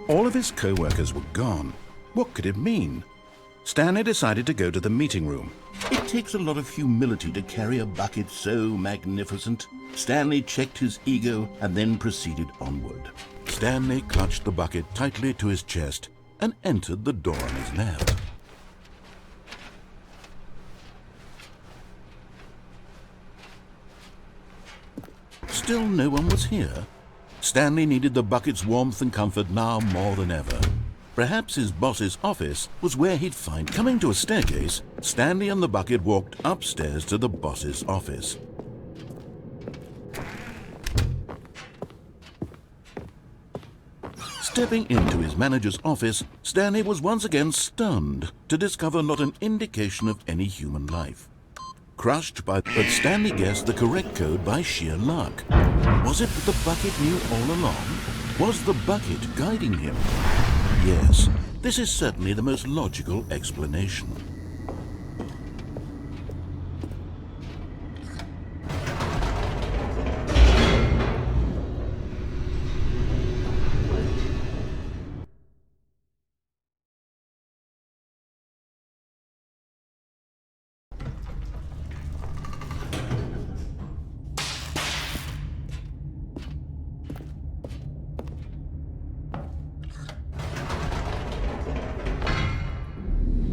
All of his co-workers were gone. What could it mean? Stanley decided to go to the meeting room. It takes a lot of humility to carry a bucket so magnificent. Stanley checked his ego and then proceeded onward. Stanley clutched the bucket tightly to his chest and entered the door on his left. Still no one was here. Stanley needed the bucket's warmth and comfort now more than ever. Perhaps his boss's office was where he'd find. Coming to a staircase, Stanley and the bucket walked upstairs to the boss's office. Stepping into his manager's office, Stanley was once again stunned to discover not an indication of any human life. Crushed by, but Stanley guessed the correct code by sheer luck. Was it that the bucket knew all along? Was the bucket guiding him? Yes, this is certainly the most logical explanation.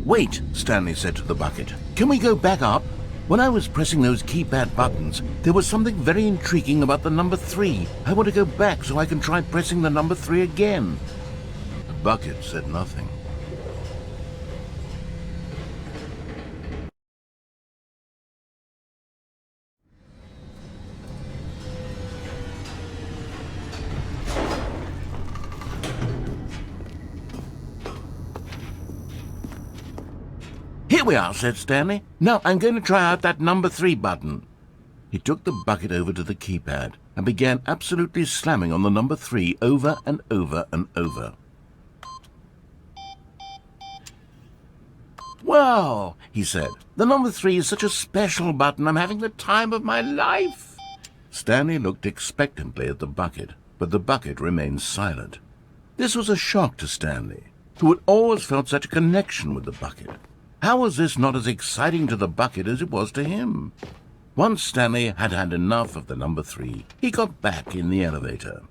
Wait, Stanley said to the bucket. Can we go back up? When I was pressing those keypad buttons, there was something very intriguing about the number 3. I want to go back so I can try pressing the number 3 again. The bucket said nothing. Here we are, said Stanley. Now I'm going to try out that number 3 button. He took the bucket over to the keypad and began absolutely slamming on the number 3 over and over and over. Wow, he said. The number 3 is such a special button. I'm having the time of my life. Stanley looked expectantly at the bucket, but the bucket remained silent. This was a shock to Stanley, who had always felt such a connection with the bucket. How was this not as exciting to the bucket as it was to him? Once Stanley had had enough of the number 3, he got back in the elevator.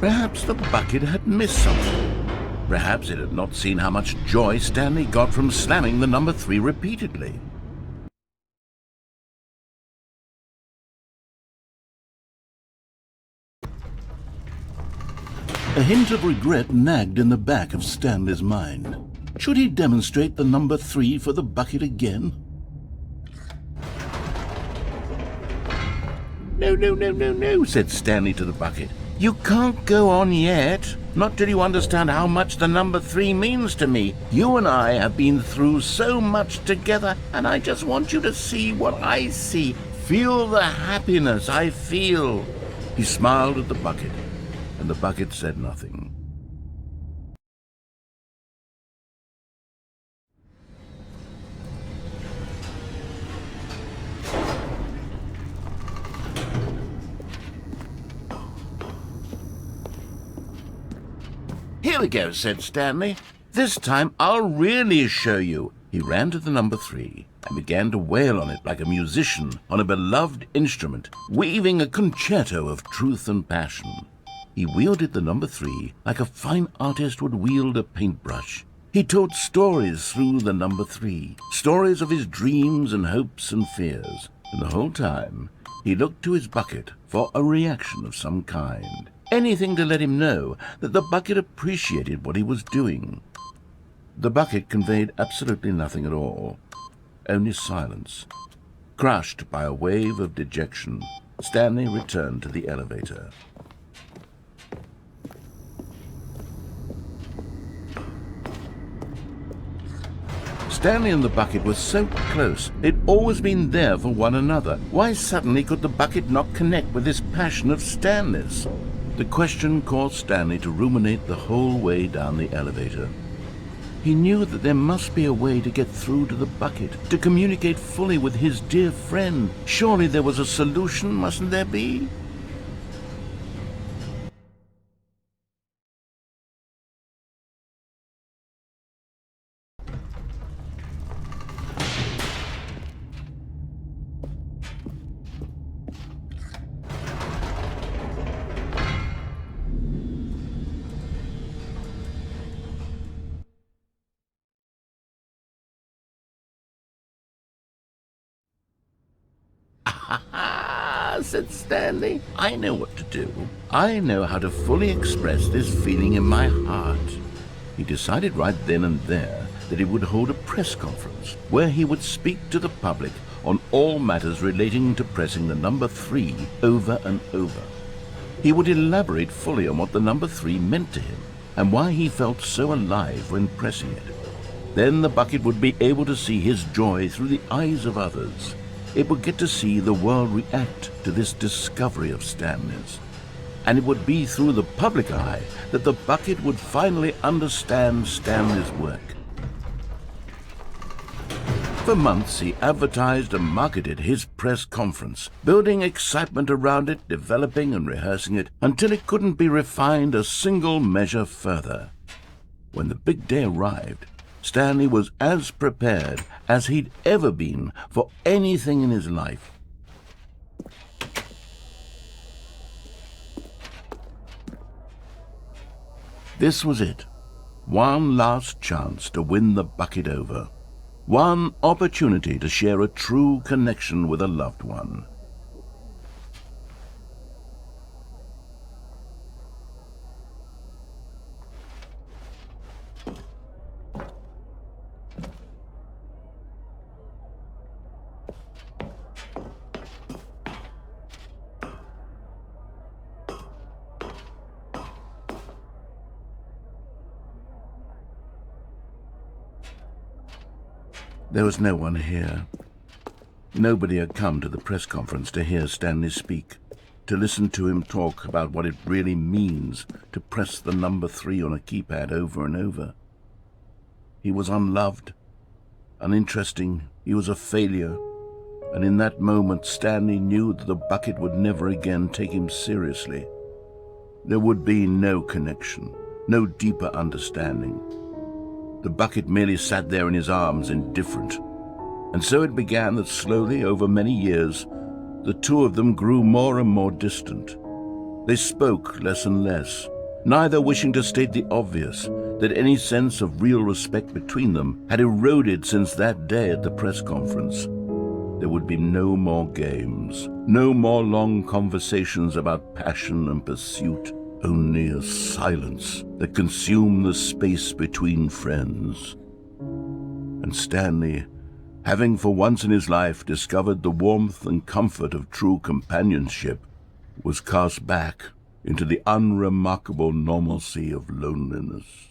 Perhaps the bucket had missed something. Perhaps it had not seen how much joy Stanley got from slamming the number 3 repeatedly. A hint of regret nagged in the back of Stanley's mind. Should he demonstrate the number 3 for the bucket again? No, said Stanley to the bucket. You can't go on yet. Not till you understand how much the number 3 means to me. You and I have been through so much together, and I just want you to see what I see. Feel the happiness I feel. He smiled at the bucket, and the bucket said nothing. Here we go, said Stanley. This time I'll really show you. He ran to the number 3 and began to wail on it like a musician on a beloved instrument, weaving a concerto of truth and passion. He wielded the number 3 like a fine artist would wield a paintbrush. He told stories through the number 3, stories of his dreams and hopes and fears. And the whole time, he looked to his bucket for a reaction of some kind. Anything to let him know that the bucket appreciated what he was doing. The bucket conveyed absolutely nothing at all, only silence. Crushed by a wave of dejection, Stanley returned to the elevator. Stanley and the bucket were so close. They'd always been there for one another. Why suddenly could the bucket not connect with this passion of Stanley's? The question caused Stanley to ruminate the whole way down the elevator. He knew that there must be a way to get through to the bucket, to communicate fully with his dear friend. Surely there was a solution, mustn't there be? "Ah," said Stanley, "I know what to do. I know how to fully express this feeling in my heart." He decided right then and there that he would hold a press conference where he would speak to the public on all matters relating to pressing the number 3 over and over. He would elaborate fully on what the number 3 meant to him and why he felt so alive when pressing it. Then the bucket would be able to see his joy through the eyes of others. It would get to see the world react to this discovery of Stanley's. And it would be through the public eye that the bucket would finally understand Stanley's work. For months he advertised and marketed his press conference, building excitement around it, developing and rehearsing it, until it couldn't be refined a single measure further. When the big day arrived, Stanley was as prepared as he'd ever been for anything in his life. This was it. One last chance to win the bucket over. One opportunity to share a true connection with a loved one. There was no one here. Nobody had come to the press conference to hear Stanley speak, to listen to him talk about what it really means to press the number 3 on a keypad over and over. He was unloved, uninteresting, he was a failure, and in that moment Stanley knew that the bucket would never again take him seriously. There would be no connection, no deeper understanding. The bucket merely sat there in his arms, indifferent. And so it began that slowly, over many years, the two of them grew more and more distant. They spoke less and less, neither wishing to state the obvious, that any sense of real respect between them had eroded since that day at the press conference. There would be no more games, no more long conversations about passion and pursuit, only a silence that consumed the space between friends. And Stanley, having for once in his life discovered the warmth and comfort of true companionship, was cast back into the unremarkable normalcy of loneliness.